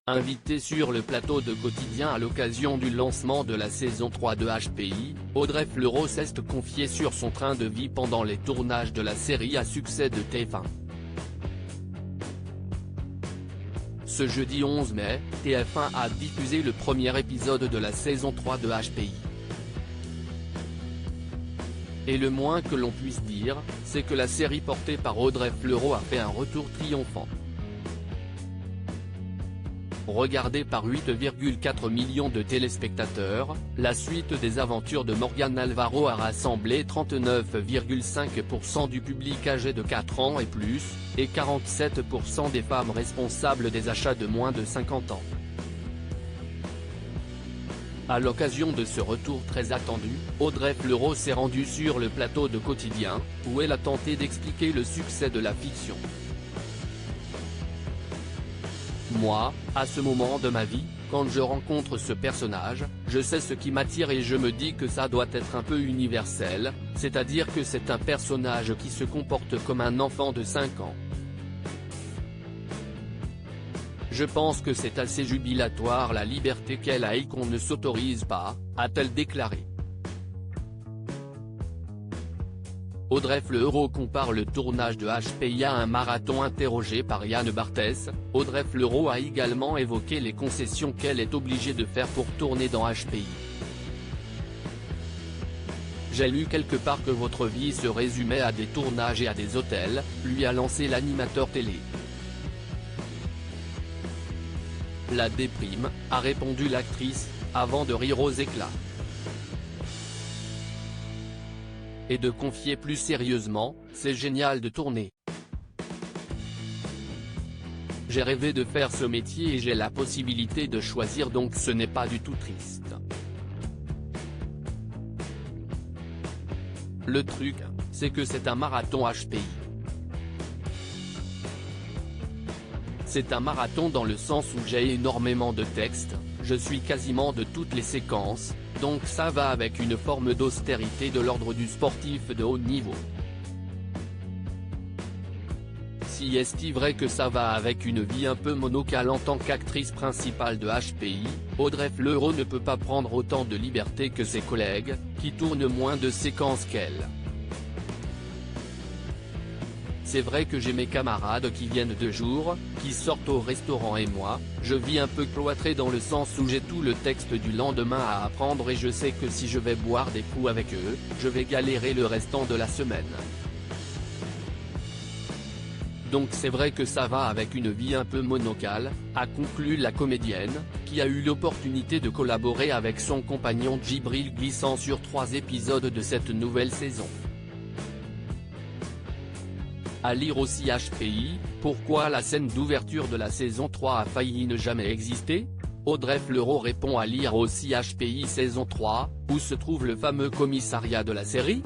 Invitée sur le plateau de Quotidien à l'occasion du lancement de la saison 3 de HPI, Audrey Fleurot s'est confiée sur son train de vie pendant les tournages de la série à succès de TF1. Ce jeudi 11 mai, TF1 a diffusé le premier épisode de la saison 3 de HPI. Et le moins que l'on puisse dire, c'est que la série portée par Audrey Fleurot a fait un retour triomphant. Regardée par 8,4 millions de téléspectateurs, la suite des aventures de Morgan Alvaro a rassemblé 39,5% du public âgé de 4 ans et plus, et 47% des femmes responsables des achats de moins de 50 ans. À l'occasion de ce retour très attendu, Audrey Fleurot s'est rendue sur le plateau de Quotidien, où elle a tenté d'expliquer le succès de la fiction. Moi, à ce moment de ma vie, quand je rencontre ce personnage, je sais ce qui m'attire et je me dis que ça doit être un peu universel, c'est-à-dire que c'est un personnage qui se comporte comme un enfant de 5 ans. Je pense que c'est assez jubilatoire la liberté qu'elle a et qu'on ne s'autorise pas, a-t-elle déclaré. Audrey Fleurot compare le tournage de HPI à un marathon. Interrogée par Yann Barthès, Audrey Fleurot a également évoqué les concessions qu'elle est obligée de faire pour tourner dans HPI. J'ai lu quelque part que votre vie se résumait à des tournages et à des hôtels, lui a lancé l'animateur télé. La déprime, a répondu l'actrice, avant de rire aux éclats. Et de confier plus sérieusement, c'est génial de tourner. J'ai rêvé de faire ce métier et j'ai la possibilité de choisir, donc ce n'est pas du tout triste. Le truc, c'est que c'est un marathon HPI. C'est un marathon dans le sens où j'ai énormément de textes, je suis quasiment de toutes les séquences, donc ça va avec une forme d'austérité de l'ordre du sportif de haut niveau. Si est-il vrai que ça va avec une vie un peu monocale en tant qu'actrice principale de HPI, Audrey Fleurot ne peut pas prendre autant de liberté que ses collègues, qui tournent moins de séquences qu'elle. C'est vrai que j'ai mes camarades qui viennent 2 jours, qui sortent au restaurant et moi, je vis un peu cloîtré dans le sens où j'ai tout le texte du lendemain à apprendre et je sais que si je vais boire des coups avec eux, je vais galérer le restant de la semaine. Donc c'est vrai que ça va avec une vie un peu monocale, a conclu la comédienne, qui a eu l'opportunité de collaborer avec son compagnon Djibril Glissant sur 3 épisodes de cette nouvelle saison. À lire aussi HPI, pourquoi la scène d'ouverture de la saison 3 a failli ne jamais exister ? Audrey Fleurot répond à lire aussi HPI saison 3, où se trouve le fameux commissariat de la série ?